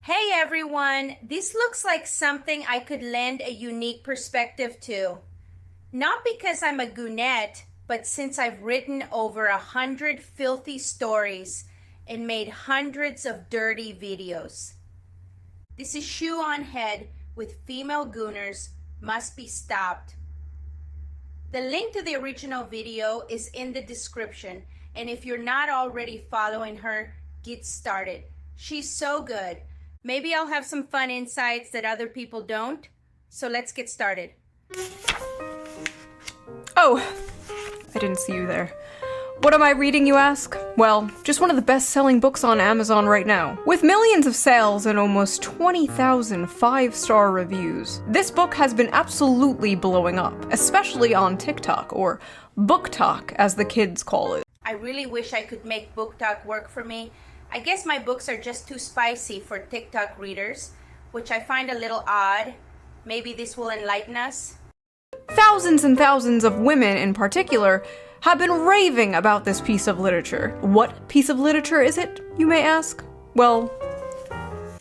Hey everyone, this looks like something I could lend a unique perspective to. Not because I'm a goonette, but since I've written over 100 filthy stories and made hundreds of dirty videos. This is Shoeonhead with female gooners must be stopped. The link to the original video is in the description, and if you're not already following her, get started. She's so good. Maybe I'll have some fun insights that other people don't. So let's get started. Oh, I didn't see you there. What am I reading, you ask? Well, just one of the best-selling books on Amazon right now. With millions of sales and almost 20,000 5-star reviews, this book has been absolutely blowing up, especially on TikTok, or BookTok as the kids call it. I really wish I could make BookTok work for me. I guess my books are just too spicy for TikTok readers, which I find a little odd. Maybe this will enlighten us. Thousands and thousands of women in particular have been raving about this piece of literature. What piece of literature is it, you may ask? Well,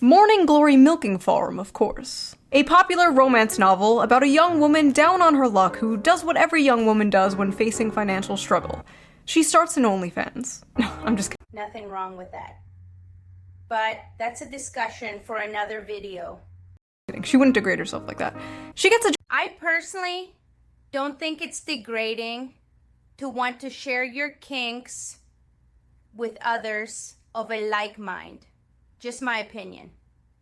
Morning Glory Milking Farm, of course. A popular romance novel about a young woman down on her luck who does what every young woman does when facing financial struggle. She starts an OnlyFans. No, I'm just kidding. Nothing wrong with that. But that's a discussion for another video. She wouldn't degrade herself like that. She gets a I personally don't think it's degrading to want to share your kinks with others of a like mind. Just my opinion.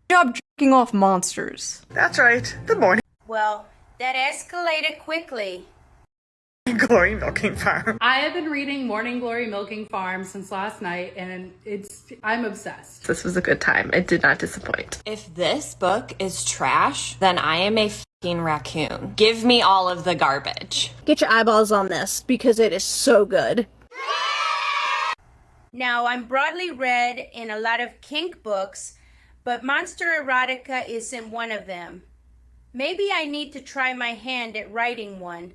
job jerking off monsters. That's right, the Morning Well, that escalated quickly. Glory Milking Farm. I have been reading Morning Glory Milking Farm since last night, and I'm obsessed. This was a good time. It did not disappoint. If this book is trash, then I am a fucking raccoon. Give me all of the garbage. Get your eyeballs on this because it is so good. Now, I'm broadly read in a lot of kink books, but Monster Erotica isn't one of them. Maybe I need to try my hand at writing one.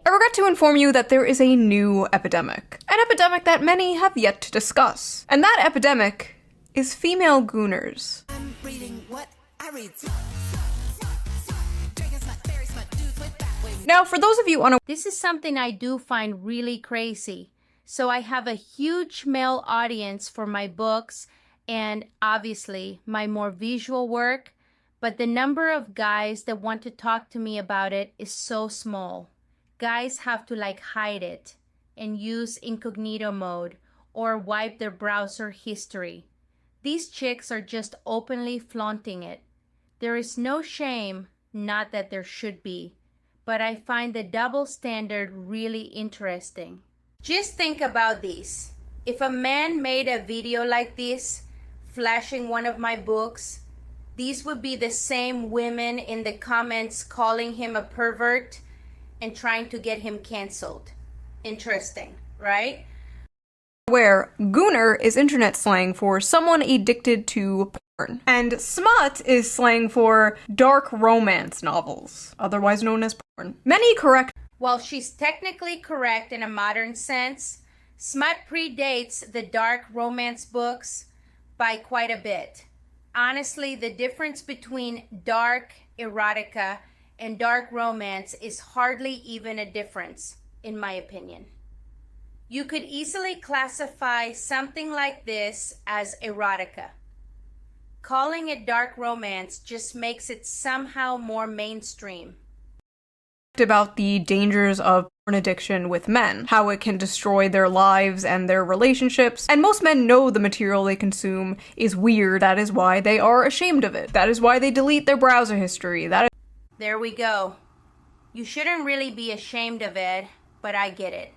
I regret to inform you that there is a new epidemic. An epidemic that many have yet to discuss. And that epidemic is female gooners. I'm reading what I read. Now, for those of you unaware, This is something I do find really crazy. So I have a huge male audience for my books and obviously my more visual work, but the number of guys that want to talk to me about it is so small. Guys have to hide it and use incognito mode or wipe their browser history. These chicks are just openly flaunting it. There is no shame, not that there should be, but I find the double standard really interesting. Just think about this. If a man made a video like this, flashing one of my books, these would be the same women in the comments calling him a pervert and trying to get him canceled. Interesting, right? where gooner is internet slang for someone addicted to porn. And smut is slang for dark romance novels, otherwise known as porn. Many correct. While she's technically correct in a modern sense, smut predates the dark romance books by quite a bit. Honestly, the difference between dark erotica and dark romance is hardly even a difference, in my opinion. You could easily classify something like this as erotica. Calling it dark romance just makes it somehow more mainstream. About the dangers of porn addiction with men, how it can destroy their lives and their relationships, and most men know the material they consume is weird. That is why they are ashamed of it. That is why they delete their browser history. There we go. You shouldn't really be ashamed of it, but I get it.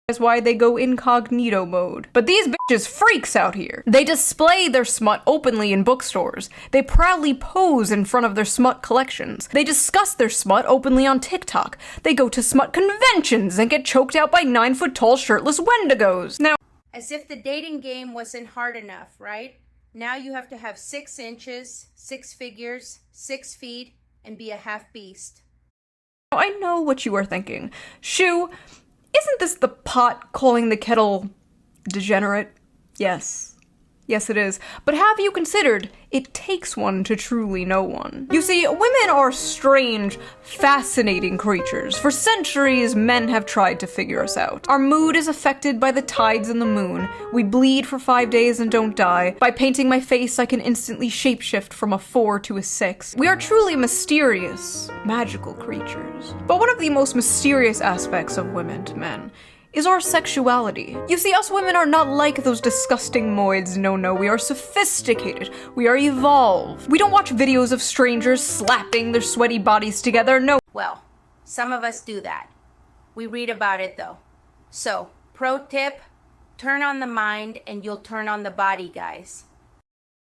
Is why they go incognito mode. But these bitches freaks out here. They display their smut openly in bookstores. They proudly pose in front of their smut collections. They discuss their smut openly on TikTok. They go to smut conventions and get choked out by 9-foot-tall shirtless wendigos. Now, as if the dating game wasn't hard enough, right? Now you have to have 6 inches, 6 figures, 6 feet, and be a half beast. I know what you are thinking. Shoo, isn't this the pot calling the kettle degenerate? Yes. Yes, it is. But have you considered it takes one to truly know one? You see, women are strange, fascinating creatures. For centuries, men have tried to figure us out. Our mood is affected by the tides and the moon. We bleed for 5 days and don't die. By painting my face, I can instantly shapeshift from a 4 to a 6. We are truly mysterious, magical creatures. But one of the most mysterious aspects of women to men is our sexuality. You see, us women are not like those disgusting moids, no, we are sophisticated, we are evolved. We don't watch videos of strangers slapping their sweaty bodies together, no. Well, some of us do that. We read about it though. So, pro tip, turn on the mind and you'll turn on the body, guys.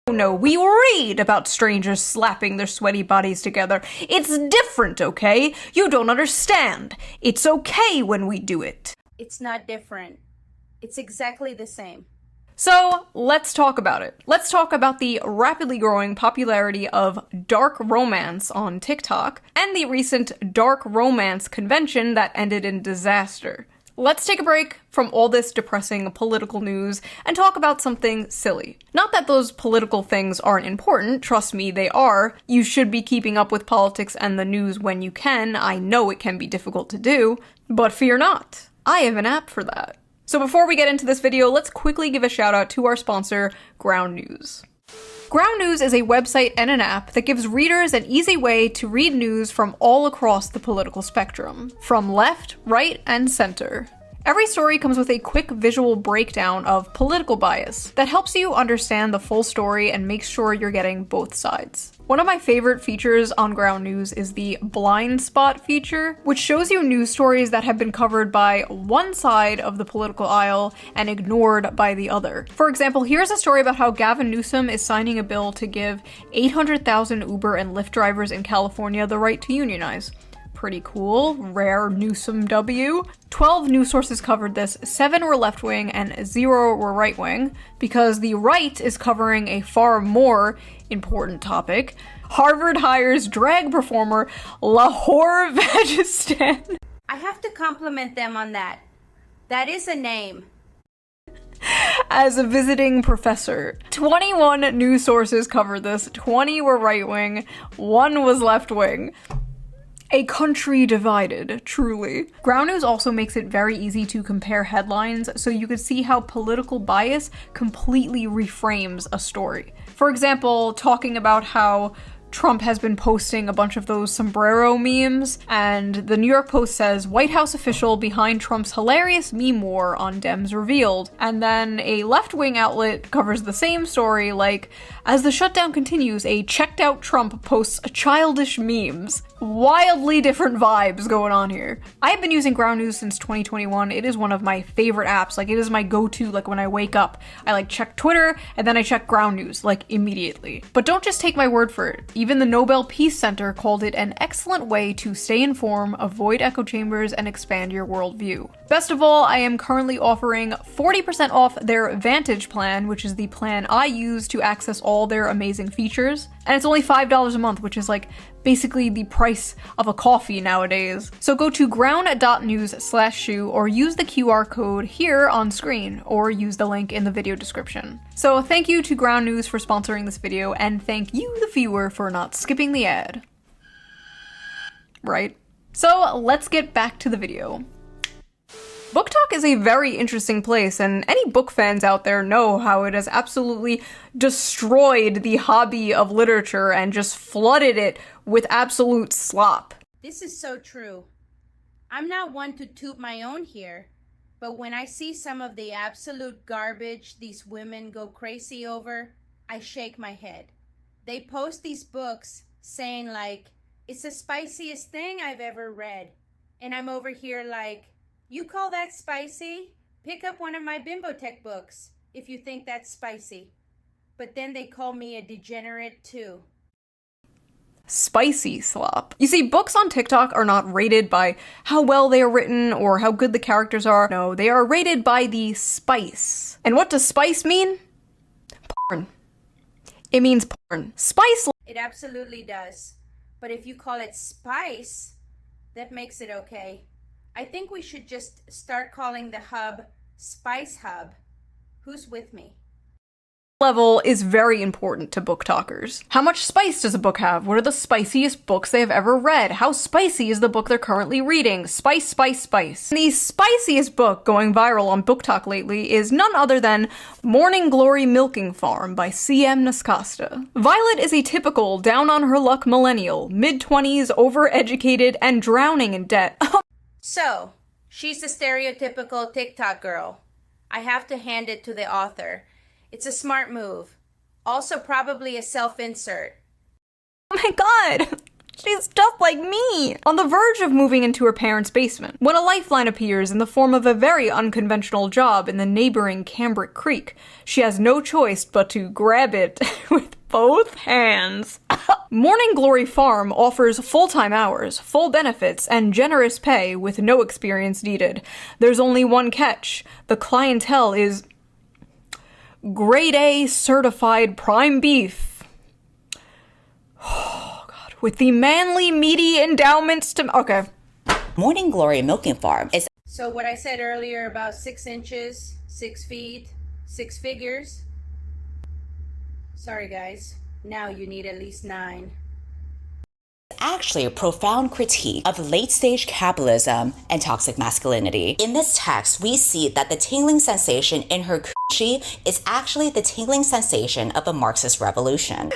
No, we read about strangers slapping their sweaty bodies together. It's different, okay? You don't understand. It's okay when we do it. It's not different. It's exactly the same. So, let's talk about it. Let's talk about the rapidly growing popularity of dark romance on TikTok and the recent dark romance convention that ended in disaster. Let's take a break from all this depressing political news and talk about something silly. Not that those political things aren't important, trust me, they are. You should be keeping up with politics and the news when you can. I know it can be difficult to do, but fear not. I have an app for that. So before we get into this video, let's quickly give a shout out to our sponsor, Ground News. Ground News is a website and an app that gives readers an easy way to read news from all across the political spectrum, from left, right, and center. Every story comes with a quick visual breakdown of political bias that helps you understand the full story and makes sure you're getting both sides. One of my favorite features on Ground News is the blind spot feature, which shows you news stories that have been covered by one side of the political aisle and ignored by the other. For example, here's a story about how Gavin Newsom is signing a bill to give 800,000 Uber and Lyft drivers in California the right to unionize. Pretty cool. Rare Newsom W. 12 news sources covered this, 7 were left-wing and 0 were right-wing, because the right is covering a far more important topic. Harvard hires drag performer Lahore Vagistan. I have to compliment them on that. That is a name. As a visiting professor. 21 news sources covered this, 20 were right-wing, 1 was left-wing. A country divided, truly. Ground News also makes it very easy to compare headlines, so you can see how political bias completely reframes a story. For example, talking about how Trump has been posting a bunch of those sombrero memes, and the New York Post says, White House official behind Trump's hilarious meme war on Dems revealed. And then a left-wing outlet covers the same story, like, as the shutdown continues, a checked-out Trump posts childish memes. Wildly different vibes going on here. I have been using Ground News since 2021. It is one of my favorite apps. Like, it is my go-to, like, when I wake up. I, check Twitter, and then I check Ground News, immediately. But don't just take my word for it. Even the Nobel Peace Center called it an excellent way to stay informed, avoid echo chambers, and expand your worldview. Best of all, I am currently offering 40% off their Vantage plan, which is the plan I use to access all their amazing features. And it's only $5 a month, which is basically the price of a coffee nowadays. So go to ground.news/shoe or use the QR code here on screen or use the link in the video description. So thank you to Ground News for sponsoring this video and thank you, the viewer, for not skipping the ad. Right? So let's get back to the video. Book Talk is a very interesting place, and any book fans out there know how it has absolutely destroyed the hobby of literature and just flooded it with absolute slop. This is so true. I'm not one to toot my own here, but when I see some of the absolute garbage these women go crazy over, I shake my head. They post these books saying it's the spiciest thing I've ever read. And I'm over here you call that spicy? Pick up one of my Bimbotech books if you think that's spicy. But then they call me a degenerate too. Spicy slop. You see, books on TikTok are not rated by how well they are written or how good the characters are. No, they are rated by the spice. And what does spice mean? Porn. It means porn. Spice. It absolutely does. But if you call it spice, that makes it okay. I think we should just start calling the hub Spice Hub. Who's with me? level is very important to book talkers. How much spice does a book have? What are the spiciest books they have ever read? How spicy is the book they're currently reading? Spice, spice, spice. And the spiciest book going viral on Book Talk lately is none other than Morning Glory Milking Farm by C.M. Nascosta. Violet is a typical down-on-her-luck millennial, mid-20s, overeducated, and drowning in debt. So, she's the stereotypical TikTok girl. I have to hand it to the author. It's a smart move. Also probably a self-insert. Oh my god! She's just like me! On the verge of moving into her parents' basement, when a lifeline appears in the form of a very unconventional job in the neighboring Cambric Creek, she has no choice but to grab it with both hands. Morning Glory Farm offers full-time hours, full benefits, and generous pay with no experience needed. There's only one catch. The clientele is Grade A certified prime beef. Oh god. With the manly, meaty endowments to— okay. Morning Glory Milking Farm is So what I said earlier about 6 inches, 6 feet, 6 figures. Sorry guys, now you need at least 9. actually a profound critique of late-stage capitalism and toxic masculinity. In this text, we see that the tingling sensation in her coochie is actually the tingling sensation of a Marxist revolution.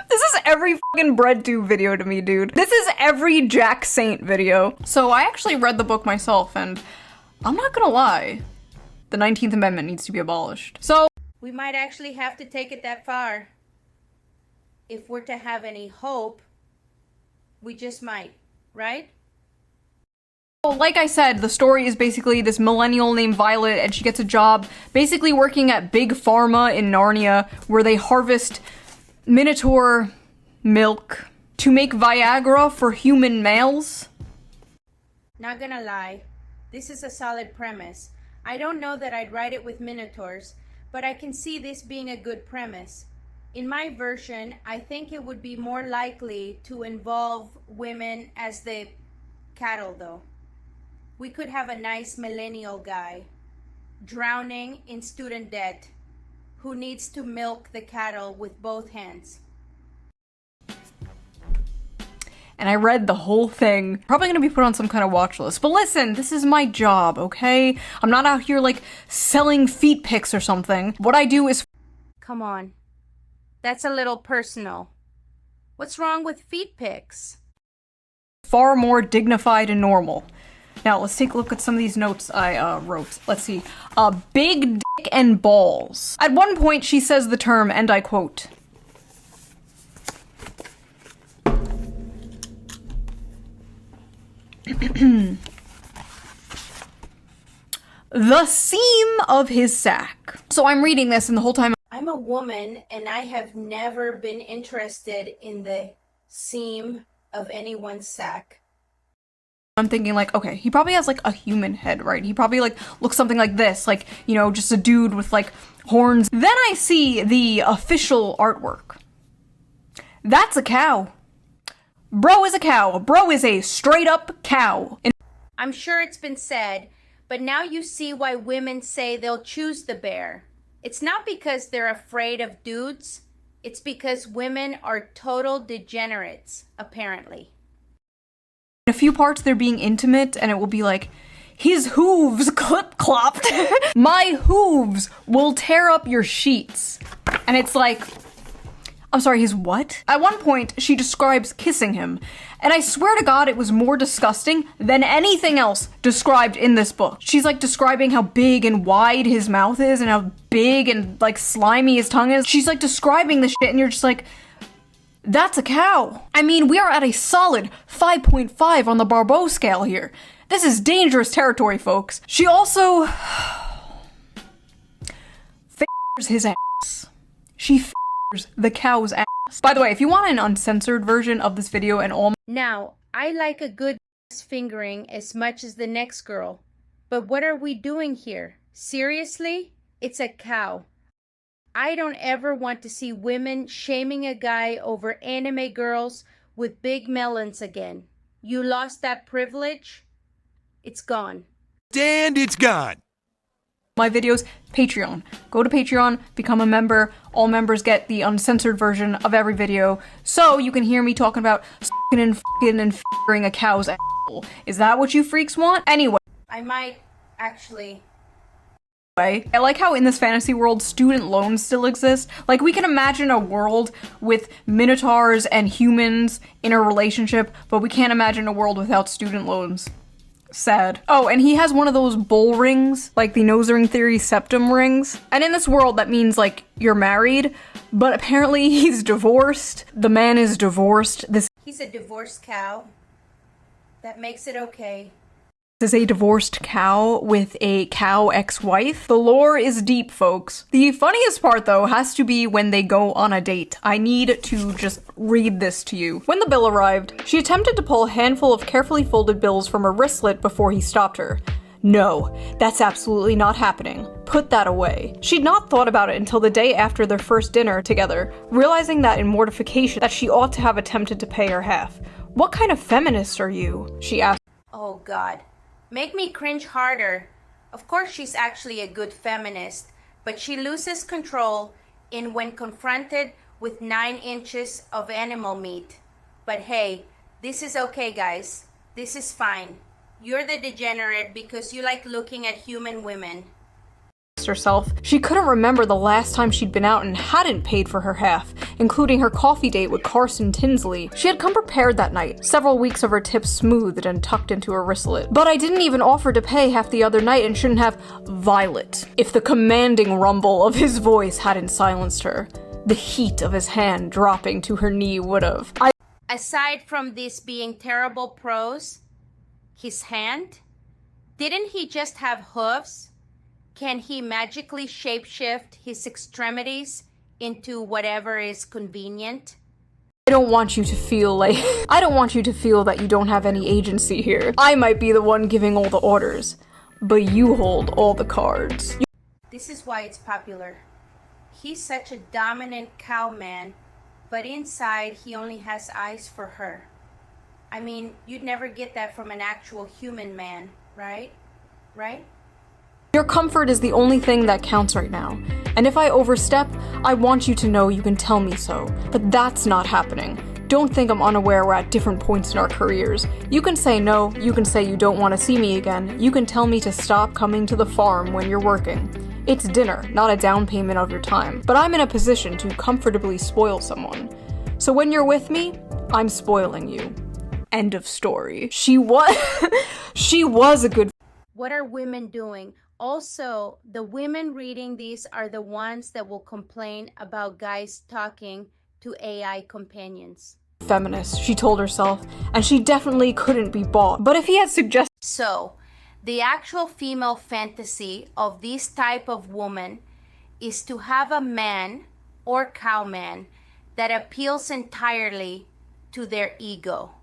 This is every fucking BreadTube video to me, dude. This is every Jack Saint video. So I actually read the book myself, and I'm not gonna lie, the 19th Amendment needs to be abolished. So We might actually have to take it that far. If we're to have any hope, we just might, right? like I said, the story is basically this millennial named Violet, and she gets a job basically working at Big Pharma in Narnia, where they harvest Minotaur milk to make Viagra for human males. Not gonna lie, this is a solid premise. I don't know that I'd write it with Minotaurs, but I can see this being a good premise. In my version, I think it would be more likely to involve women as the cattle, though. We could have a nice millennial guy drowning in student debt who needs to milk the cattle with both hands. And I read the whole thing. Probably gonna be put on some kind of watch list. But listen, this is my job, okay? I'm not out here like selling feet pics or something. What I do is— Come on. That's a little personal. What's wrong with feet pics? far more dignified and normal. Now, let's take a look at some of these notes I wrote. Let's see. Big dick and balls. At one point, she says the term, and I quote, the seam of his sack. So I'm reading this, and the whole time I'm a woman, and I have never been interested in the seam of anyone's sack. I'm thinking like, okay, he probably has like a human head, right? He probably like looks something like this, like, you know, just a dude with like horns. Then I see the official artwork. That's a cow. Bro is a cow. Bro is a straight up cow. I'm sure it's been said, but now you see why women say they'll choose the bear. It's not because they're afraid of dudes. It's because women are total degenerates, apparently. In a few parts, they're being intimate, and it will be like, his hooves clip-clopped. My hooves will tear up your sheets. And it's like, I'm sorry, his what? At one point, she describes kissing him, and I swear to God it was more disgusting than anything else described in this book. She's like describing how big and wide his mouth is and how big and like slimy his tongue is. She's like describing the shit, and you're just like, that's a cow. I mean, we are at a solid 5.5 on the Barbeau scale here. This is dangerous territory, folks. She also f***ers his ass. She f***ers the cow's ass. By the way, if you want an uncensored version of this video and all— Now, I like a good fingering as much as the next girl. But what are we doing here? Seriously? It's a cow. I don't ever want to see women shaming a guy over anime girls with big melons again. You lost that privilege? It's gone. And it's gone. my videos, Patreon. Go to Patreon, become a member. All members get the uncensored version of every video, so you can hear me talking about s***ing and f***ing and f***ing a cow's asshole. Is that what you freaks want? Anyway. I might actually. I like how in this fantasy world, student loans still exist. Like, we can imagine a world with minotaurs and humans in a relationship, but we can't imagine a world without student loans. Sad. Oh, and he has one of those bull rings, like the nose ring theory septum rings. And in this world, that means, like, you're married, but apparently he's divorced. The man is divorced. He's a divorced cow. That makes it okay. Is a divorced cow with a cow ex-wife. The lore is deep, folks. The funniest part, though, has to be when they go on a date. I need to just read this to you. When the bill arrived, she attempted to pull a handful of carefully folded bills from her wristlet before he stopped her. No, that's absolutely not happening. Put that away. She'd not thought about it until the day after their first dinner together, realizing that in mortification that she ought to have attempted to pay her half. What kind of feminist are you? She asked. Oh God. Make me cringe harder. Of course she's actually a good feminist, but she loses control in when confronted with 9 inches of animal meat. But hey, this is okay, guys. This is fine. You're the degenerate because you like looking at human women. Herself. She couldn't remember the last time she'd been out and hadn't paid for her half, including her coffee date with Carson Tinsley. She had come prepared that night, several weeks of her tips smoothed and tucked into her wristlet. But I didn't even offer to pay half the other night and shouldn't have Violet. If the commanding rumble of his voice hadn't silenced her, the heat of his hand dropping to her knee would've. Aside from this being terrible prose, his hand? Didn't he just have hooves? Can he magically shapeshift his extremities into whatever is convenient? I don't want you to feel that you don't have any agency here. I might be the one giving all the orders, but you hold all the cards. This is why it's popular. He's such a dominant cowman, but inside he only has eyes for her. I mean, you'd never get that from an actual human man, right? Right? Your comfort is the only thing that counts right now, and if I overstep, I want you to know you can tell me so, but that's not happening. Don't think I'm unaware we're at different points in our careers. You can say no, you can say you don't want to see me again, you can tell me to stop coming to the farm when you're working. It's dinner, not a down payment of your time, but I'm in a position to comfortably spoil someone. So when you're with me, I'm spoiling you. End of story. She was a good. What are women doing? Also, the women reading these are the ones that will complain about guys talking to AI companions. Feminist, she told herself, and she definitely couldn't be bought. But if he had suggested. So, the actual female fantasy of this type of woman is to have a man or cowman that appeals entirely to their ego.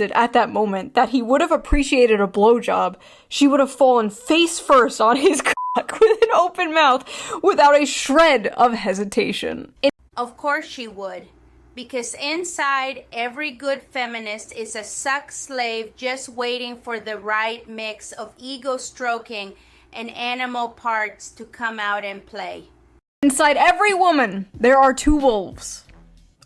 At that moment that he would have appreciated a blowjob, she would have fallen face first on his cock with an open mouth without a shred of hesitation. Of course she would, because inside every good feminist is a suck slave just waiting for the right mix of ego stroking and animal parts to come out and play. Inside every woman, there are 2 wolves.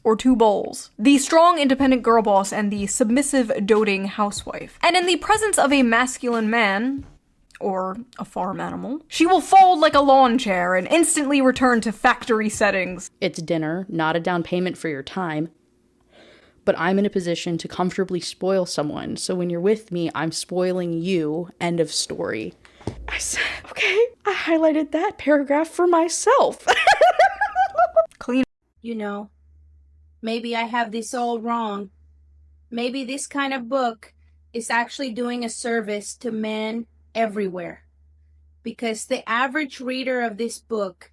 Or 2 bulls. The strong, independent girl boss and the submissive, doting housewife. And in the presence of a masculine man, or a farm animal, she will fold like a lawn chair and instantly return to factory settings. It's dinner, not a down payment for your time. But I'm in a position to comfortably spoil someone, so when you're with me, I'm spoiling you. End of story. I said, okay, I highlighted that paragraph for myself. Clean. You know, maybe I have this all wrong. Maybe this kind of book is actually doing a service to men everywhere. Because the average reader of this book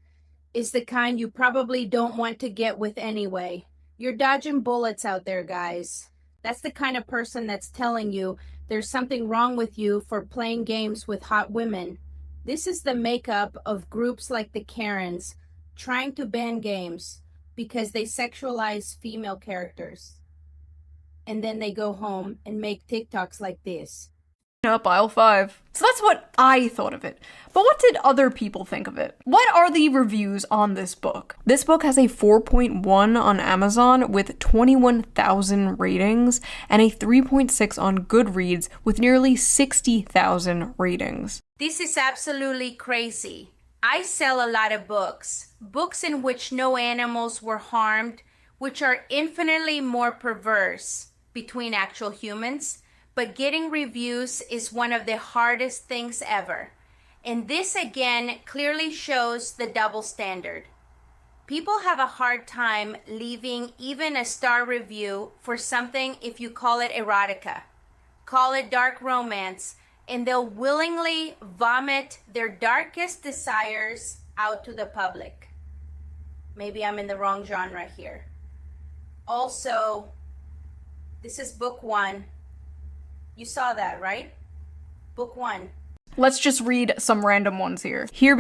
is the kind you probably don't want to get with anyway. You're dodging bullets out there, guys. That's the kind of person that's telling you there's something wrong with you for playing games with hot women. This is the makeup of groups like the Karens trying to ban games because they sexualize female characters. And then they go home and make TikToks like this. up aisle 5. So that's what I thought of it. But what did other people think of it? What are the reviews on this book? This book has a 4.1 on Amazon with 21,000 ratings and a 3.6 on Goodreads with nearly 60,000 ratings. This is absolutely crazy. I sell a lot of books. Books in which no animals were harmed, which are infinitely more perverse between actual humans. But getting reviews is one of the hardest things ever. And this again clearly shows the double standard. People have a hard time leaving even a star review for something if you call it erotica, call it dark romance, and they'll willingly vomit their darkest desires out to the public. Maybe I'm in the wrong genre here. Also, this is book 1. You saw that, right? Book 1. Let's just read some random ones here. Hear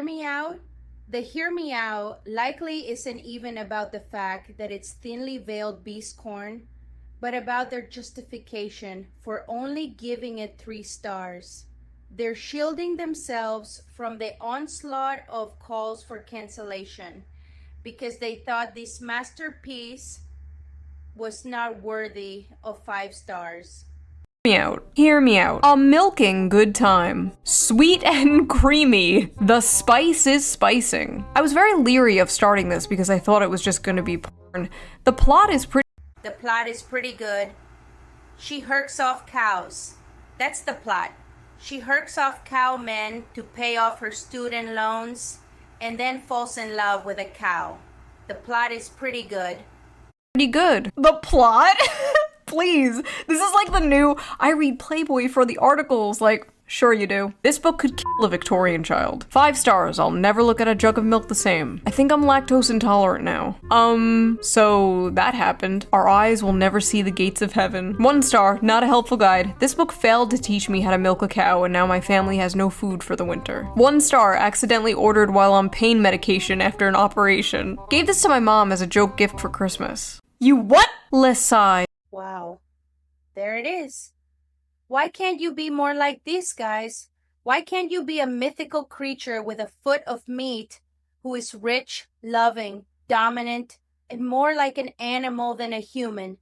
me out. The hear me out likely isn't even about the fact that it's thinly veiled beast corn, but about their justification for only giving it 3 stars. They're shielding themselves from the onslaught of calls for cancellation because they thought this masterpiece was not worthy of 5 stars. me out. Hear me out. A milking good time. Sweet and creamy. The spice is spicing. I was very leery of starting this because I thought it was just gonna be porn. The plot is pretty good. She herks off cows. That's the plot. She herks off cow men to pay off her student loans and then falls in love with a cow. The plot is pretty good. The plot? Please. This is like the new, I read Playboy for the articles, like, sure you do. This book could kill a Victorian child. 5 stars, I'll never look at a jug of milk the same. I think I'm lactose intolerant now. So that happened. Our eyes will never see the gates of heaven. 1 star, not a helpful guide. This book failed to teach me how to milk a cow and now my family has no food for the winter. 1 star, accidentally ordered while on pain medication after an operation. Gave this to my mom as a joke gift for Christmas. You what? Lesai. Wow. There it is. Why can't you be more like these guys? Why can't you be a mythical creature with a foot of meat who is rich, loving, dominant, and more like an animal than a human?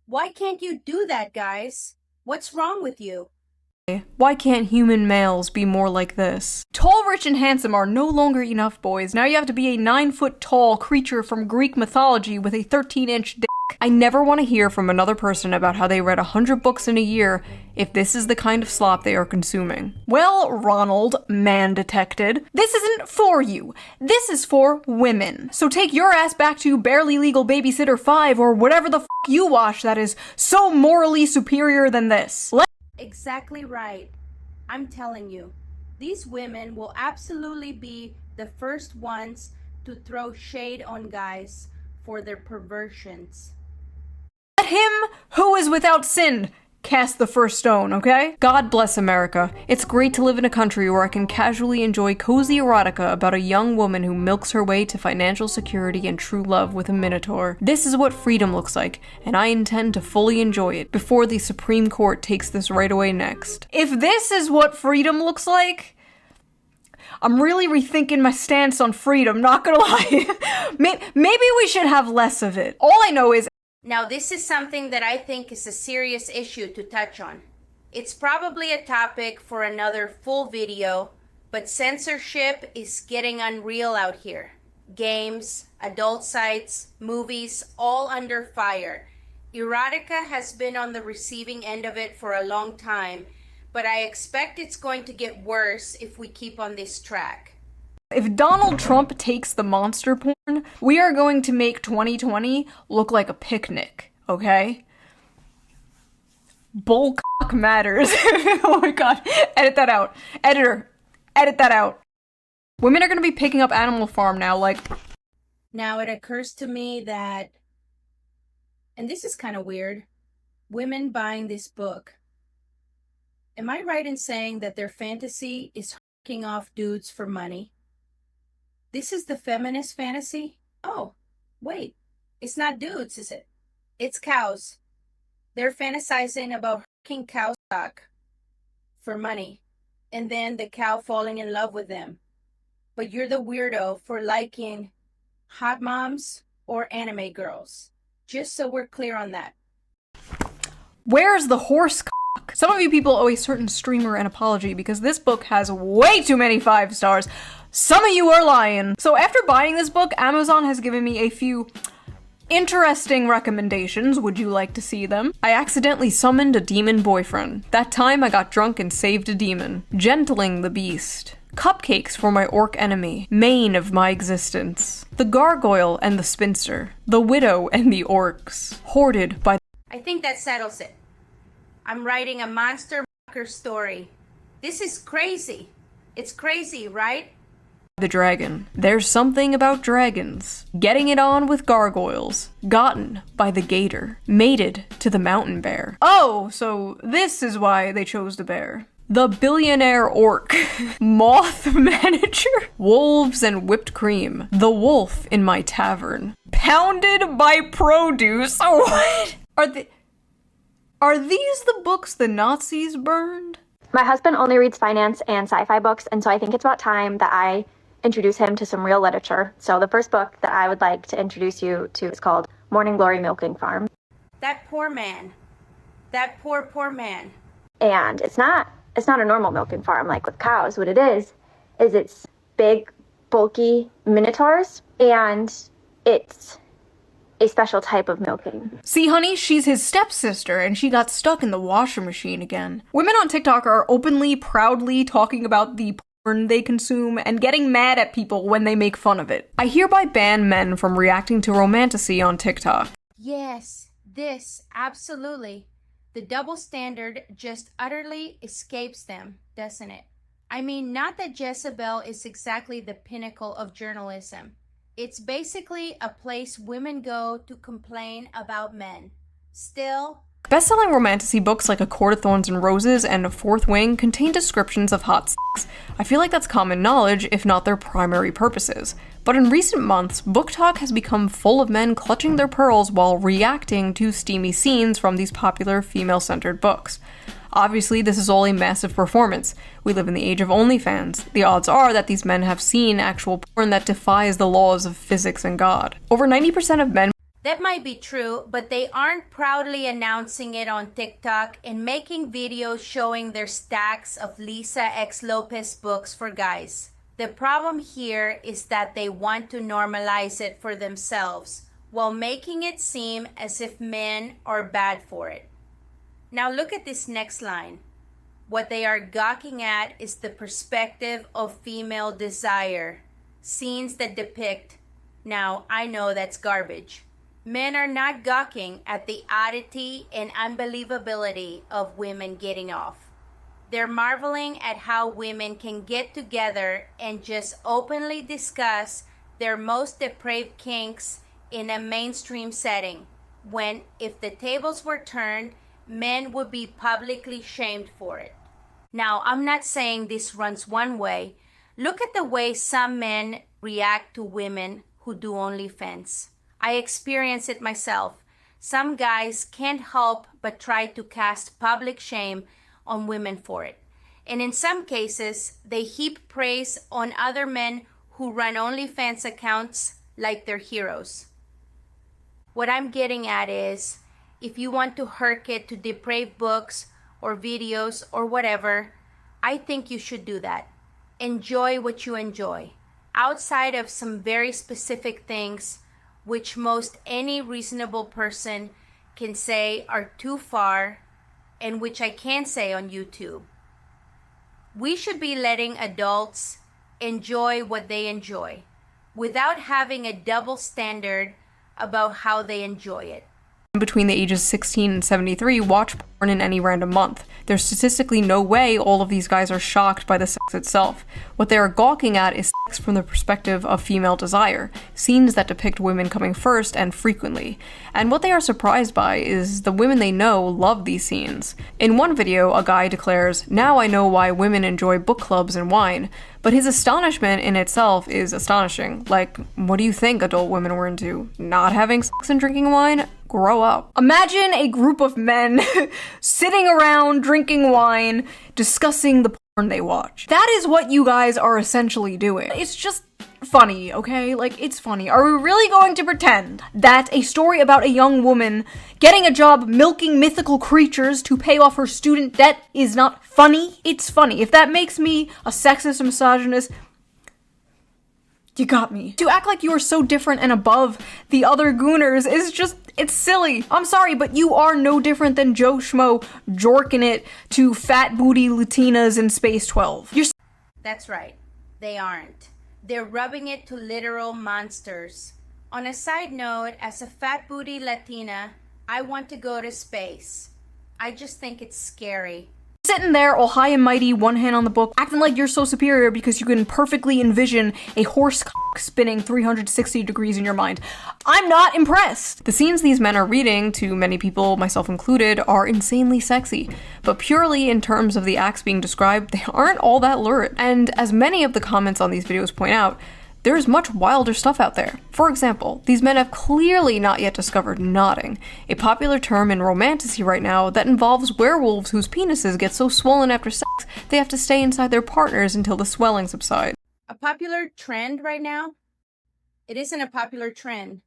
Why can't you do that, guys? What's wrong with you? Why can't human males be more like this? Tall, rich, and handsome are no longer enough, boys. Now you have to be a 9-foot-tall creature from Greek mythology with a 13-inch dick. I never want to hear from another person about how they read 100 books in a year if this is the kind of slop they are consuming. Well, Ronald, man detected, this isn't for you. This is for women. So take your ass back to Barely Legal Babysitter 5 or whatever the f*** you watch that is so morally superior than this. Exactly right. I'm telling you, these women will absolutely be the first ones to throw shade on guys for their perversions. Let him who is without sin cast the first stone, okay? God bless America. It's great to live in a country where I can casually enjoy cozy erotica about a young woman who milks her way to financial security and true love with a minotaur. This is what freedom looks like, and I intend to fully enjoy it before the Supreme Court takes this right away next. If this is what freedom looks like, I'm really rethinking my stance on freedom, not gonna lie. Maybe we should have less of it. All I know is Now, this is something that I think is a serious issue to touch on. It's probably a topic for another full video, but censorship is getting unreal out here. Games, adult sites, movies, all under fire. Erotica has been on the receiving end of it for a long time, but I expect it's going to get worse if we keep on this track. if Donald Trump takes the monster porn, we are going to make 2020 look like a picnic, okay? Bullcock matters. Oh my god. Edit that out. Editor, edit that out. Women are gonna be picking up Animal Farm now, like... Now it occurs to me that, and this is kind of weird, women buying this book. Am I right in saying that their fantasy is hooking off dudes for money? This is the feminist fantasy? Oh, wait. It's not dudes, is it? It's cows. They're fantasizing about hooking cow stock. for money, and then the cow falling in love with them. But you're the weirdo for liking hot moms or anime girls. Just so we're clear on that. Where's the horse cock? Some of you people owe a certain streamer an apology because this book has way too many 5 stars. Some of you are lying. So after buying this book, Amazon has given me a few interesting recommendations. Would you like to see them? I accidentally summoned a demon boyfriend. That time I got drunk and saved a demon. Gentling the beast. Cupcakes for my orc enemy. Mane of my existence. The gargoyle and the spinster. The widow and the orcs. Hoarded by I think that settles it. I'm writing a monster story. This is crazy. It's crazy, right? the dragon. There's something about dragons. Getting it on with gargoyles. Gotten by the gator. Mated to the mountain bear. Oh, so this is why they chose the bear. The billionaire orc. Moth manager. Wolves and whipped cream. The wolf in my tavern. Pounded by produce. Oh, what? Are these the books the Nazis burned? My husband only reads finance and sci-fi books, and so I think it's about time that I introduce him to some real literature. So the first book that I would like to introduce you to is called Morning Glory Milking Farm. That poor man. That poor man. And it's not a normal milking farm like with cows. What it is it's big, bulky minotaurs, and it's a special type of milking. See, honey, she's his stepsister, and she got stuck in the washing machine again. Women on TikTok are openly, proudly talking about the porn they consume and getting mad at people when they make fun of it. I hereby ban men from reacting to romantasy on TikTok. Yes, this, absolutely. The double standard just utterly escapes them, doesn't it? I mean, not that Jezebel is exactly the pinnacle of journalism. It's basically a place women go to complain about men. Still, best-selling romantasy books like A Court of Thorns and Roses and Fourth Wing contain descriptions of hot sex. I feel like that's common knowledge, if not their primary purposes. But in recent months, book talk has become full of men clutching their pearls while reacting to steamy scenes from these popular female-centered books. Obviously, this is all a massive performance. We live in the age of OnlyFans. The odds are that these men have seen actual porn that defies the laws of physics and God. Over 90% of men— that might be true, but they aren't proudly announcing it on TikTok and making videos showing their stacks of Lisa X Lopez books for guys. The problem here is that they want to normalize it for themselves while making it seem as if men are bad for it. Now look at this next line. What they are gawking at is the perspective of female desire. Scenes that depict— now I know that's garbage. Men are not gawking at the oddity and unbelievability of women getting off. They're marveling at how women can get together and just openly discuss their most depraved kinks in a mainstream setting, when, if the tables were turned, men would be publicly shamed for it. Now, I'm not saying this runs one way. Look at the way some men react to women who do OnlyFans. I experience it myself. Some guys can't help but try to cast public shame on women for it. And in some cases, they heap praise on other men who run OnlyFans accounts like they're heroes. What I'm getting at is, if you want to herk it to depraved books or videos or whatever, I think you should do that. Enjoy what you enjoy. Outside of some very specific things which most any reasonable person can say are too far, and which I can't say on YouTube. We should be letting adults enjoy what they enjoy without having a double standard about how they enjoy it. Between the ages 16 and 73 watch porn in any random month. There's statistically no way all of these guys are shocked by the sex itself. What they are gawking at is sex from the perspective of female desire, scenes that depict women coming first and frequently. And what they are surprised by is the women they know love these scenes. In one video, a guy declares, "Now I know why women enjoy book clubs and wine." But his astonishment in itself is astonishing. Like, what do you think adult women were into? Not having sex and drinking wine? grow up. Imagine a group of men sitting around drinking wine, discussing the porn they watch. That is what you guys are essentially doing. It's just funny, okay? Like, it's funny. Are we really going to pretend that a story about a young woman getting a job milking mythical creatures to pay off her student debt is not funny? It's funny. If that makes me a sexist and misogynist, you got me. To act like you are so different and above the other Gooners is just, it's silly. I'm sorry, but you are no different than Joe Schmo jorking it to fat booty Latinas in Space 12. That's right. They aren't. They're rubbing it to literal monsters. On a side note, as a fat booty Latina, I want to go to space. I just think it's scary. Sitting there all high and mighty, one hand on the book, acting like you're so superior because you can perfectly envision a horse cock spinning 360 degrees in your mind. I'm not impressed! The scenes these men are reading, to many people, myself included, are insanely sexy. But purely in terms of the acts being described, they aren't all that lurid. And as many of the comments on these videos point out, there's much wilder stuff out there. For example, these men have clearly not yet discovered knotting, a popular term in romantasy right now that involves werewolves whose penises get so swollen after sex they have to stay inside their partners until the swelling subsides. A popular trend right now? It isn't a popular trend.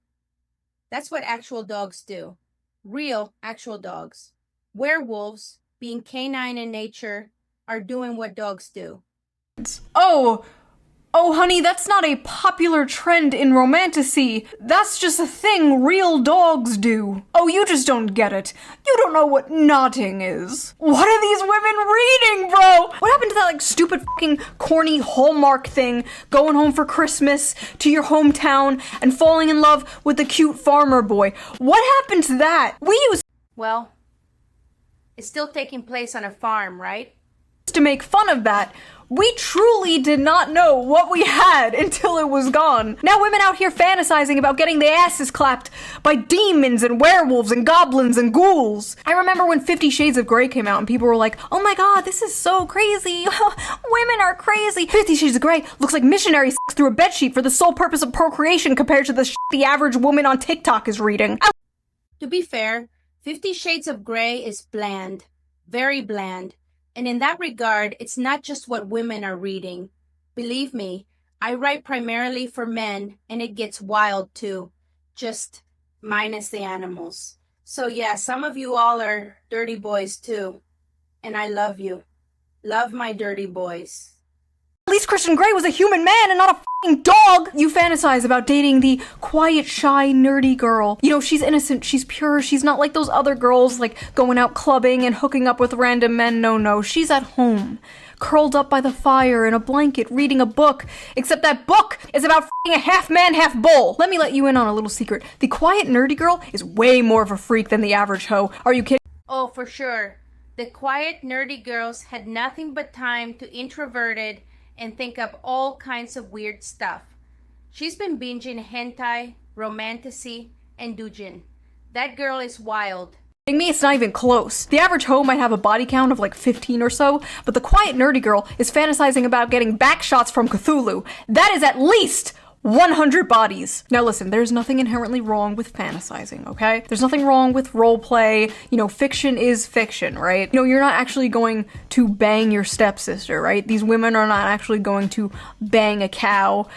That's what actual dogs do. Real, actual dogs. Werewolves, being canine in nature, are doing what dogs do. Oh, honey, that's not a popular trend in romantasy. That's just a thing real dogs do. Oh, you just don't get it. You don't know what knotting is. What are these women reading, bro? What happened to that, like, stupid fucking corny Hallmark thing, going home for Christmas to your hometown and falling in love with the cute farmer boy? What happened to that? Well, it's still taking place on a farm, right? To make fun of that. We truly did not know what we had until it was gone. Now women out here fantasizing about getting their asses clapped by demons and werewolves and goblins and ghouls. I remember when 50 Shades of Grey came out and people were like, oh my god, this is so crazy. Women are crazy. 50 Shades of Grey looks like missionary sex through a bedsheet for the sole purpose of procreation compared to the shit the average woman on TikTok is reading. To be fair, 50 Shades of Grey is bland. Very bland. And in that regard, it's not just what women are reading. Believe me, I write primarily for men, and it gets wild too. Just minus the animals. So yeah, some of you all are dirty boys too. And I love you. Love my dirty boys. At least Christian Grey was a human man and not a fucking dog! You fantasize about dating the quiet, shy, nerdy girl. You know, she's innocent, she's pure, she's not like those other girls, like, going out clubbing and hooking up with random men. No, she's at home, curled up by the fire in a blanket, reading a book, except that book is about f***ing a half-man, half-bull. Let me let you in on a little secret. The quiet, nerdy girl is way more of a freak than the average hoe. Are you kidding? Oh, for sure. The quiet, nerdy girls had nothing but time to introverted and think up all kinds of weird stuff. She's been binging hentai, romantasy, and doujin. That girl is wild. Me, it's not even close. The average hoe might have a body count of like 15 or so, but the quiet nerdy girl is fantasizing about getting back shots from Cthulhu. That is at least 100 bodies. Now listen, there's nothing inherently wrong with fantasizing, okay? There's nothing wrong with roleplay. You know, fiction is fiction, right? You know, you're not actually going to bang your stepsister, right? These women are not actually going to bang a cow.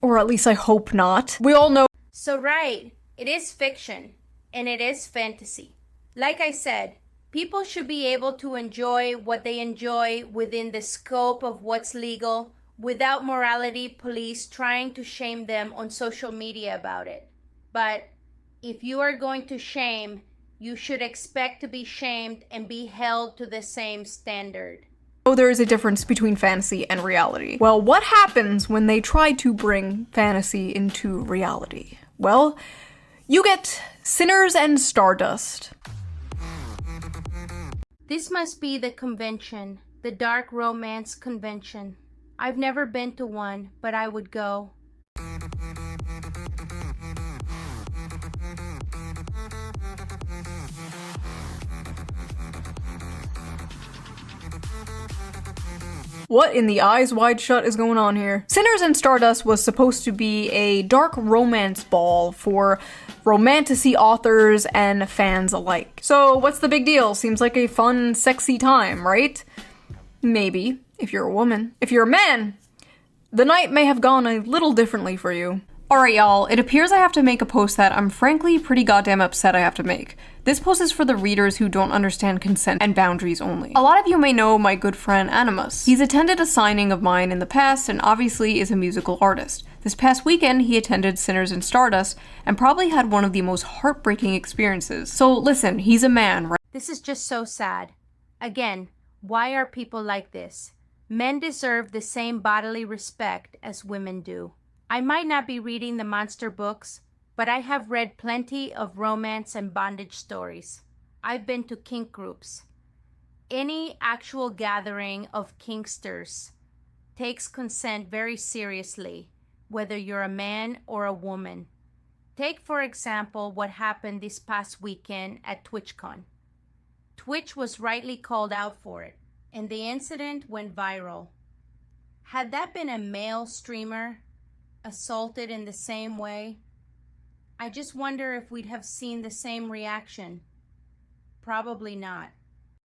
Or at least I hope not. We all know. So right, it is fiction, and it is fantasy. Like I said, people should be able to enjoy what they enjoy within the scope of what's legal, without morality police trying to shame them on social media about it. But if you are going to shame, you should expect to be shamed and be held to the same standard. Oh, there is a difference between fantasy and reality. Well, what happens when they try to bring fantasy into reality? Well, you get Sinners and Stardust. This must be the convention, the dark romance convention. I've never been to one, but I would go. What in the eyes wide shut is going on here? Sinners in Stardust was supposed to be a dark romance ball for romantasy authors and fans alike. So what's the big deal? Seems like a fun, sexy time, right? Maybe, if you're a woman. If you're a man, the night may have gone a little differently for you. Alright y'all, it appears I have to make a post that I'm frankly pretty goddamn upset I have to make. This post is for the readers who don't understand consent and boundaries only. A lot of you may know my good friend Animus. He's attended a signing of mine in the past and obviously is a musical artist. This past weekend, he attended Sinners in Stardust and probably had one of the most heartbreaking experiences. So listen, he's a man, right? This is just so sad. Again, why are people like this? Men deserve the same bodily respect as women do. I might not be reading the monster books, but I have read plenty of romance and bondage stories. I've been to kink groups. Any actual gathering of kinksters takes consent very seriously, whether you're a man or a woman. Take, for example, what happened this past weekend at TwitchCon. Twitch was rightly called out for it, and the incident went viral. Had that been a male streamer assaulted in the same way, I just wonder if we'd have seen the same reaction. Probably not.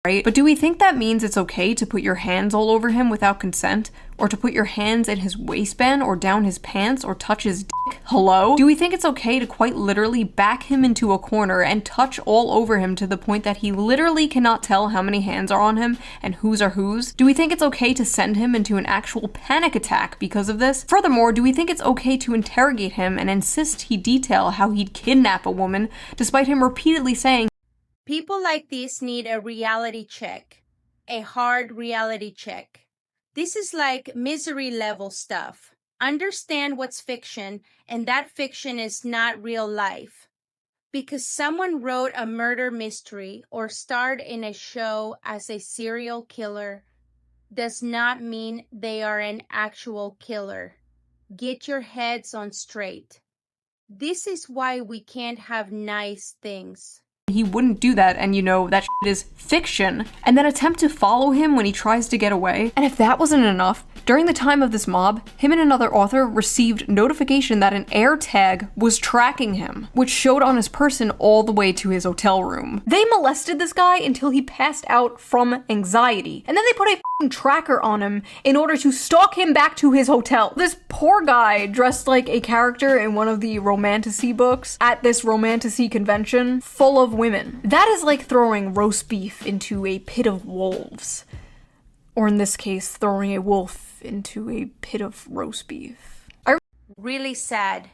Right? But do we think that means it's okay to put your hands all over him without consent? Or to put your hands in his waistband or down his pants or touch his dick? Hello? Do we think it's okay to quite literally back him into a corner and touch all over him to the point that he literally cannot tell how many hands are on him and whose are whose? Do we think it's okay to send him into an actual panic attack because of this? Furthermore, do we think it's okay to interrogate him and insist he detail how he'd kidnap a woman despite him repeatedly saying, people like this need a reality check, a hard reality check. This is like misery level stuff. Understand what's fiction, and that fiction is not real life. Because someone wrote a murder mystery or starred in a show as a serial killer does not mean they are an actual killer. Get your heads on straight. This is why we can't have nice things. He wouldn't do that, and you know, that shit is fiction, and then attempt to follow him when he tries to get away. And if that wasn't enough, during the time of this mob, him and another author received notification that an air tag was tracking him, which showed on his person all the way to his hotel room. They molested this guy until he passed out from anxiety, and then they put a f***ing tracker on him in order to stalk him back to his hotel. This poor guy, dressed like a character in one of the romantasy books, at this romantasy convention, full of women. That is like throwing roast beef into a pit of wolves. Or in this case, throwing a wolf into a pit of roast beef. Really sad.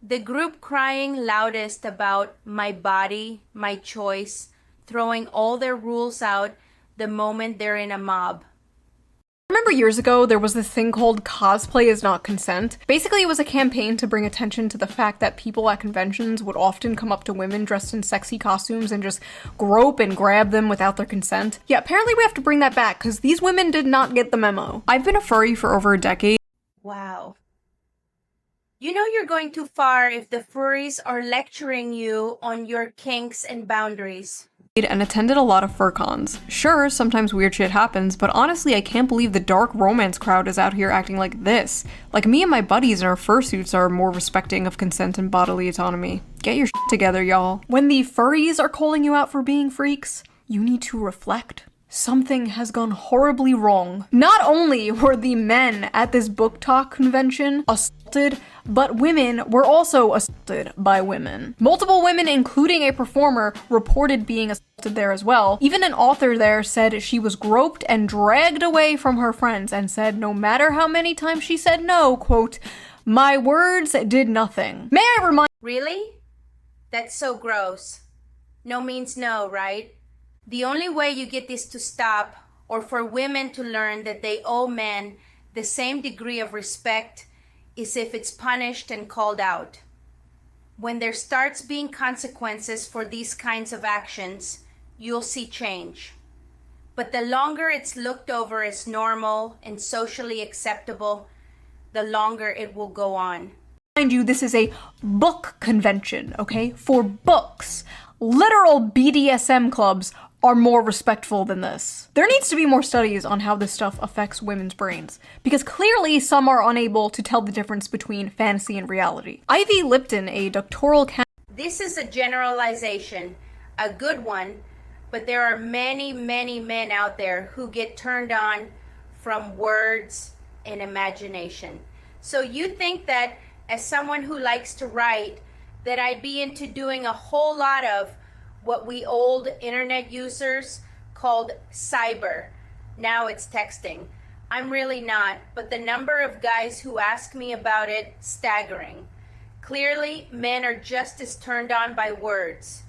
The group crying loudest about my body, my choice, throwing all their rules out the moment they're in a mob. Remember years ago, there was this thing called cosplay is not consent? Basically, it was a campaign to bring attention to the fact that people at conventions would often come up to women dressed in sexy costumes and just grope and grab them without their consent. Yeah, apparently we have to bring that back, because these women did not get the memo. I've been a furry for over a decade. Wow. You know you're going too far if the furries are lecturing you on your kinks and boundaries. And attended a lot of fur cons. Sure, sometimes weird shit happens, but honestly, I can't believe the dark romance crowd is out here acting like this. Like, me and my buddies in our fursuits are more respecting of consent and bodily autonomy. Get your shit together, y'all. When the furries are calling you out for being freaks, you need to reflect. Something has gone horribly wrong. Not only were the men at this book talk convention assaulted, but women were also assaulted by women. Multiple women, including a performer, reported being assaulted there as well. Even an author there said she was groped and dragged away from her friends and said no matter how many times she said no, quote, my words did nothing. May I remind— Really? That's so gross. No means no, right? The only way you get this to stop, or for women to learn that they owe men the same degree of respect, is if it's punished and called out. When there starts being consequences for these kinds of actions, you'll see change. But the longer it's looked over as normal and socially acceptable, the longer it will go on. Mind you, this is a book convention, okay? For books. Literal BDSM clubs are more respectful than this. There needs to be more studies on how this stuff affects women's brains, because clearly some are unable to tell the difference between fantasy and reality. Ivy Lipton, a doctoral This is a generalization, a good one, but there are many, many men out there who get turned on from words and imagination. So you think that as someone who likes to write, that I'd be into doing a whole lot of what we old internet users called cyber. Now it's texting. I'm really not, but the number of guys who ask me about it, staggering. Clearly, men are just as turned on by words.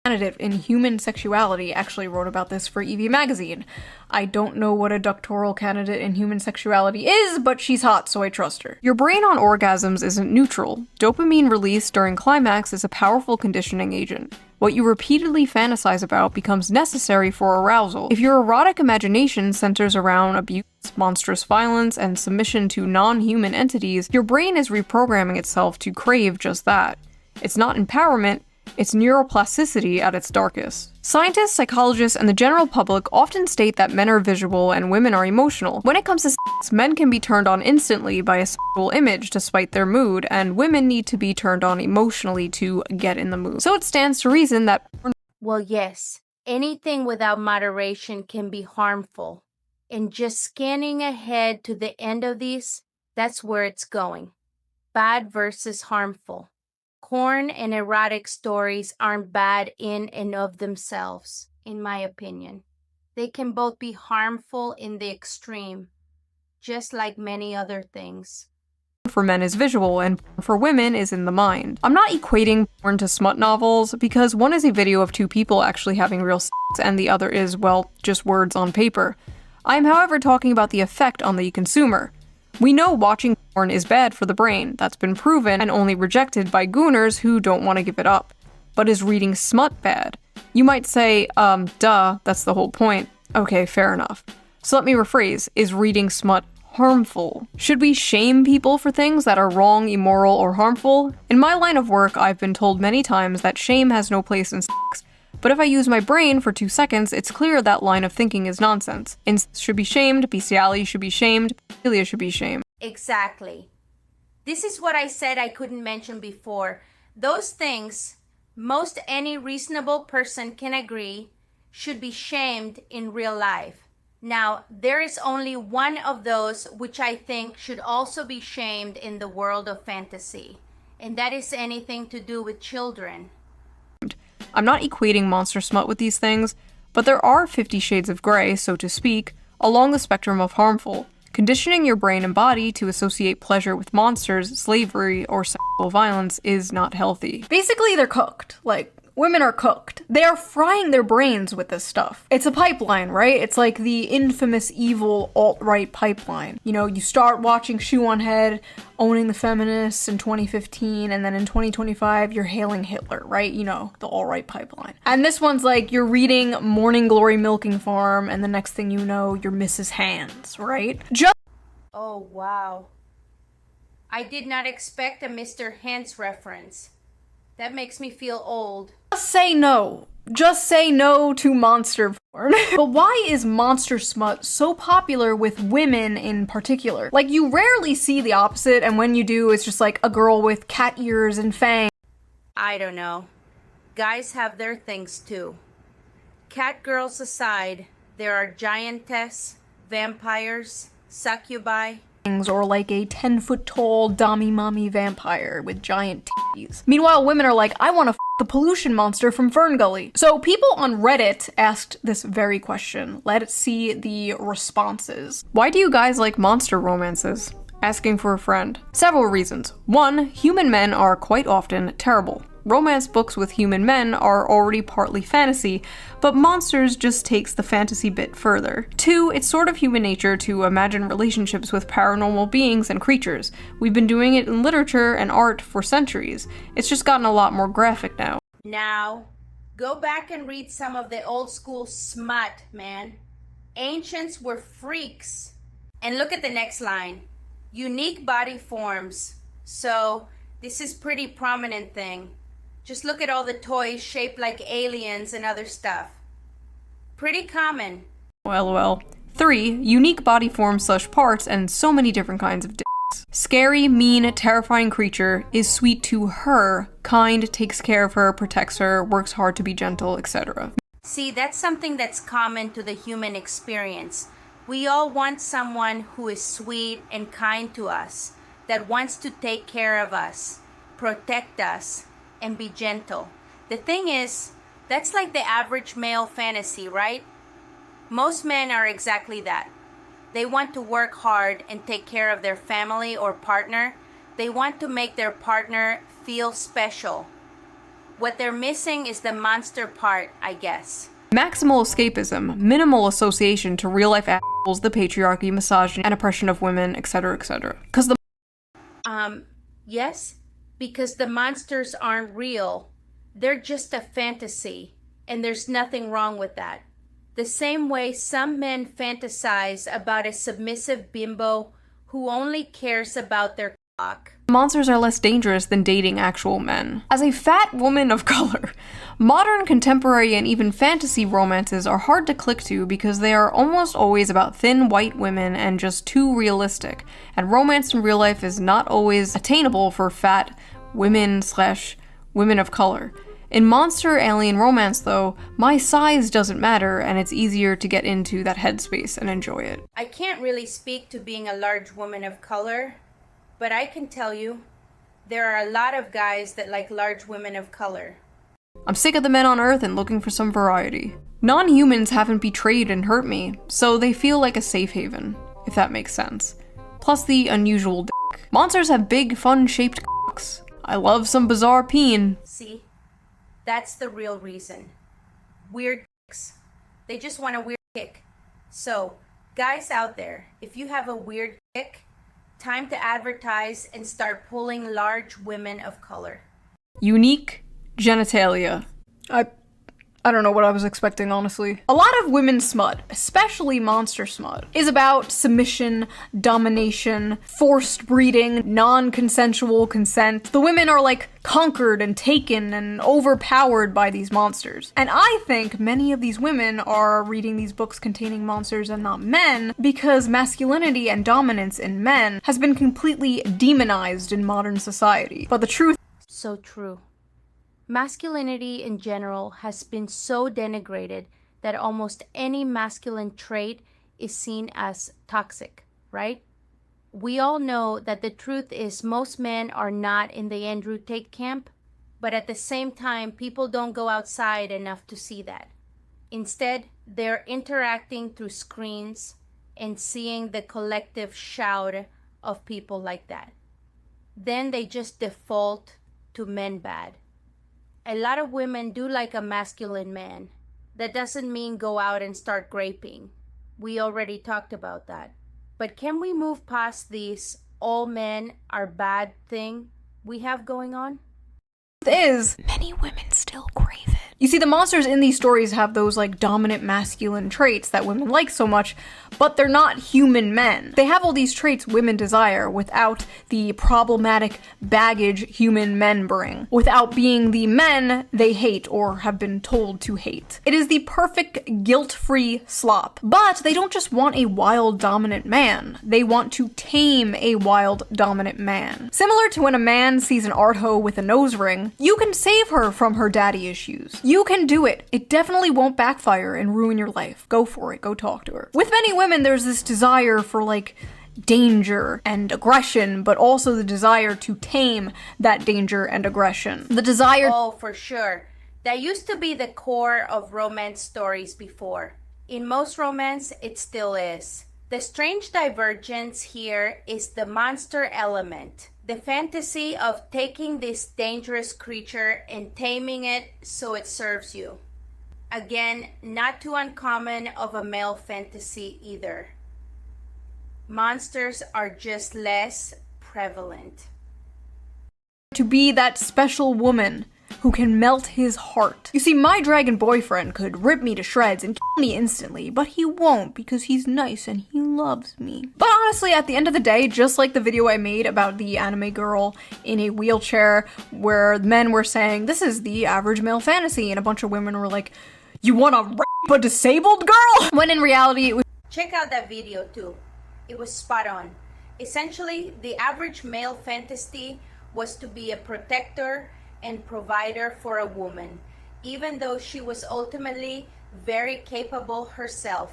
Candidate in human sexuality actually wrote about this for Evie magazine. I don't know what a doctoral candidate in human sexuality is, but she's hot, so I trust her. Your brain on orgasms isn't neutral. Dopamine release during climax is a powerful conditioning agent. What you repeatedly fantasize about becomes necessary for arousal. If your erotic imagination centers around abuse, monstrous violence, and submission to non-human entities, your brain is reprogramming itself to crave just that. It's not empowerment, it's neuroplasticity at its darkest. Scientists, psychologists, and the general public often state that men are visual and women are emotional. When it comes to sex, men can be turned on instantly by a sexual image to spite their mood, and women need to be turned on emotionally to get in the mood. So it stands to reason that Well, yes, anything without moderation can be harmful. And just scanning ahead to the end of these, that's where it's going. Bad versus harmful. Porn and erotic stories aren't bad in and of themselves, in my opinion. They can both be harmful in the extreme, just like many other things. for men is visual and for women is in the mind. I'm not equating porn to smut novels because one is a video of two people actually having real sex and the other is, well, just words on paper. I am, however, talking about the effect on the consumer. We know watching porn is bad for the brain. That's been proven and only rejected by Gooners who don't want to give it up. But is reading smut bad? You might say, duh, that's the whole point. Okay, fair enough. So let me rephrase, is reading smut harmful? Should we shame people for things that are wrong, immoral, or harmful? In my line of work, I've been told many times that shame has no place in sex. But if I use my brain for 2 seconds, it's clear that line of thinking is nonsense. Incest should be shamed, bestiality should be shamed, pedophilia should be shamed. Exactly. This is what I said I couldn't mention before. Those things, most any reasonable person can agree, should be shamed in real life. Now, there is only one of those which I think should also be shamed in the world of fantasy, and that is anything to do with children. I'm not equating monster smut with these things, but there are 50 shades of gray, so to speak, along the spectrum of harmful. Conditioning your brain and body to associate pleasure with monsters, slavery, or sexual violence is not healthy. Basically, they're cooked. Like, women are cooked. They are frying their brains with this stuff. It's a pipeline, right? It's like the infamous evil alt-right pipeline. You know, you start watching Shoeonhead, owning the feminists in 2015, and then in 2025, you're hailing Hitler, right? You know, the alt-right pipeline. And this one's like, you're reading Morning Glory Milking Farm, and the next thing you know, you're Mrs. Hands, right? Oh, wow. I did not expect a Mr. Hands reference. That makes me feel old. Just say no. Just say no to monster porn. But why is monster smut so popular with women in particular? Like, you rarely see the opposite, and when you do, it's just like a girl with cat ears and fangs. I don't know. Guys have their things too. Cat girls aside, there are giantess, vampires, succubi. Or like a 10-foot tall dommy mommy vampire with giant titties. Meanwhile, women are like, I want to the pollution monster from Fern Gully. So people on Reddit asked this very question. Let's see the responses. Why do you guys like monster romances? Asking for a friend. Several reasons. 1, human men are quite often terrible. Romance books with human men are already partly fantasy, but monsters just takes the fantasy bit further. 2, it's sort of human nature to imagine relationships with paranormal beings and creatures. We've been doing it in literature and art for centuries. It's just gotten a lot more graphic now. Now, go back and read some of the old school smut, man. Ancients were freaks. And look at the next line. Unique body forms. So, this is pretty prominent thing. Just look at all the toys shaped like aliens and other stuff. Pretty common. LOL. 3. Unique body forms / parts and so many different kinds of dicks. Scary, mean, terrifying creature, is sweet to her, kind, takes care of her, protects her, works hard to be gentle, etc. See, that's something that's common to the human experience. We all want someone who is sweet and kind to us, that wants to take care of us, protect us, and be gentle. The thing is, that's like the average male fantasy, right? Most men are exactly that. They want to work hard and take care of their family or partner. They want to make their partner feel special. What they're missing is the monster part, I guess. Maximal escapism, minimal association to real-life assholes, the patriarchy, misogyny, and oppression of women, etc., etc. Because the Yes, because the monsters aren't real. They're just a fantasy, and there's nothing wrong with that. The same way some men fantasize about a submissive bimbo who only cares about their cock. monsters are less dangerous than dating actual men. As a fat woman of color, modern, contemporary, and even fantasy romances are hard to click to because they are almost always about thin white women and just too realistic, and romance in real life is not always attainable for fat women / women of color. In monster alien romance, though, my size doesn't matter, and it's easier to get into that headspace and enjoy it. I can't really speak to being a large woman of color, but I can tell you, there are a lot of guys that like large women of color. I'm sick of the men on Earth and looking for some variety. Non-humans haven't betrayed and hurt me, so they feel like a safe haven, if that makes sense. Plus the unusual dick. Monsters have big, fun-shaped cocks. I love some bizarre peen. See? That's the real reason. Weird dicks. They just want a weird kick. So, guys out there, if you have a weird kick, time to advertise and start pulling large women of color. Unique genitalia. I don't know what I was expecting, honestly. A lot of women's smut, especially monster smut, is about submission, domination, forced breeding, non-consensual consent. The women are like conquered and taken and overpowered by these monsters. And I think many of these women are reading these books containing monsters and not men because masculinity and dominance in men has been completely demonized in modern society. But the truth— So true. Masculinity in general has been so denigrated that almost any masculine trait is seen as toxic, right? We all know that the truth is most men are not in the Andrew Tate camp, but at the same time, people don't go outside enough to see that. Instead, they're interacting through screens and seeing the collective shout of people like that. Then they just default to men bad. A lot of women do like a masculine man. That doesn't mean go out and start graping. We already talked about that. But can we move past this all men are bad thing we have going on? is many women still crave it. You see, the monsters in these stories have those like dominant masculine traits that women like so much, but they're not human men. They have all these traits women desire without the problematic baggage human men bring, without being the men they hate or have been told to hate. It is the perfect guilt-free slop. But they don't just want a wild dominant man, they want to tame a wild dominant man. Similar to when a man sees an art hoe with a nose ring, you can save her from her daddy issues. You can do it. It definitely won't backfire and ruin your life. Go for it. Go talk to her. With many women, there's this desire for like danger and aggression, but also the desire to tame that danger and aggression. The desire— Oh, for sure. That used to be the core of romance stories before. In most romance, it still is. The strange divergence here is the monster element. The fantasy of taking this dangerous creature and taming it so it serves you. Again, not too uncommon of a male fantasy either. Monsters are just less prevalent. To be that special woman who can melt his heart. You see, my dragon boyfriend could rip me to shreds and kill me instantly, but he won't because he's nice and he loves me. But honestly, at the end of the day, just like the video I made about the anime girl in a wheelchair where men were saying, this is the average male fantasy, and a bunch of women were like, you wanna rape a disabled girl? When in reality, it was Check out that video too. It was spot on. Essentially, the average male fantasy was to be a protector and provider for a woman, even though she was ultimately very capable herself.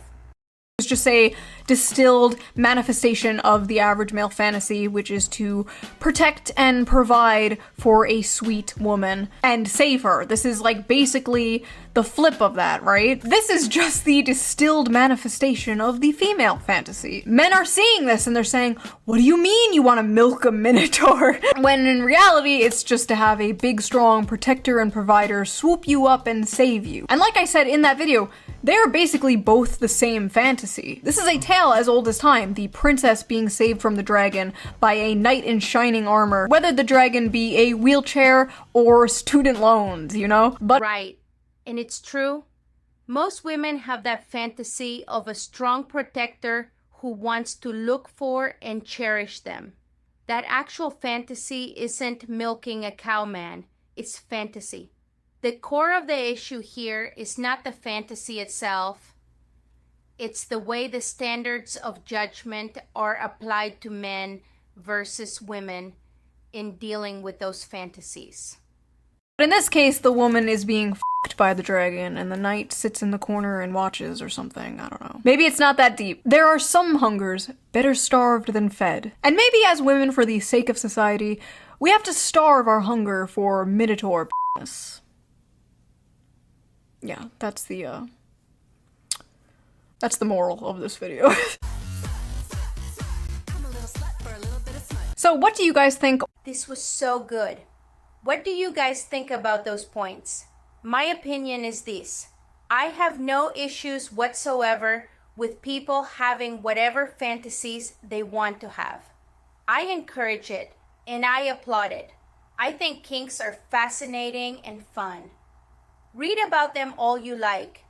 just a distilled manifestation of the average male fantasy, which is to protect and provide for a sweet woman and save her. This is like basically the flip of that, right? This is just the distilled manifestation of the female fantasy. Men are seeing this and they're saying, what do you mean you want to milk a minotaur? When in reality, it's just to have a big, strong protector and provider swoop you up and save you. And like I said in that video, they're basically both the same fantasy. This is a tale as old as time, the princess being saved from the dragon by a knight in shining armor, whether the dragon be a wheelchair or student loans, you know? But right. And it's true. Most women have that fantasy of a strong protector who wants to look for and cherish them. That actual fantasy isn't milking a cow man, it's fantasy. The core of the issue here is not the fantasy itself, it's the way the standards of judgment are applied to men versus women in dealing with those fantasies. in this case, the woman is being f***ed by the dragon and the knight sits in the corner and watches or something, I don't know. Maybe it's not that deep. There are some hungers better starved than fed. And maybe as women, for the sake of society, we have to starve our hunger for minotaur p***ness. Yeah, that's the moral of this video. So what do you guys think? This was so good. What do you guys think about those points? My opinion is this. I have no issues whatsoever with people having whatever fantasies they want to have. I encourage it and I applaud it. I think kinks are fascinating and fun. Read about them all you like.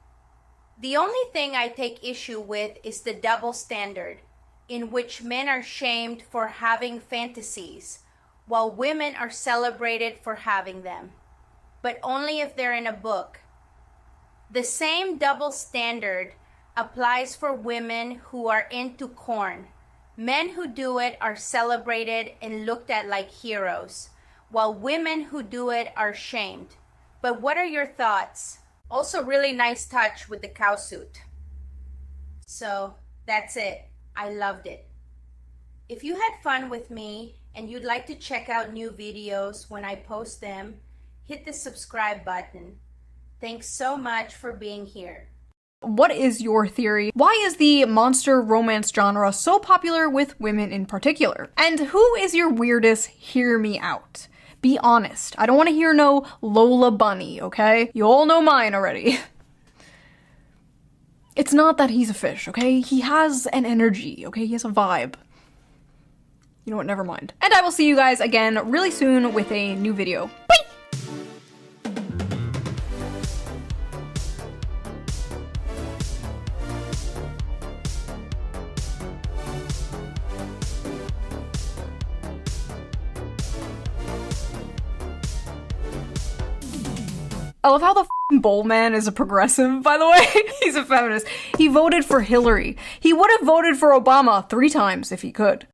The only thing I take issue with is the double standard, in which men are shamed for having fantasies, while women are celebrated for having them, but only if they're in a book. The same double standard applies for women who are into corn. Men who do it are celebrated and looked at like heroes, while women who do it are shamed. But what are your thoughts? Also, really nice touch with the cow suit. So that's it. I loved it. If you had fun with me and you'd like to check out new videos when I post them, hit the subscribe button. Thanks so much for being here. What is your theory? Why is the monster romance genre so popular with women in particular? And who is your weirdest hear me out? Be honest. I don't want to hear no Lola Bunny, okay? You all know mine already. It's not that he's a fish, okay? He has an energy, okay? He has a vibe. You know what, never mind. And I will see you guys again really soon with a new video. Bye! I love how the f***ing Bowl Man is a progressive, by the way. He's a feminist. He voted for Hillary. He would have voted for Obama 3 times if he could.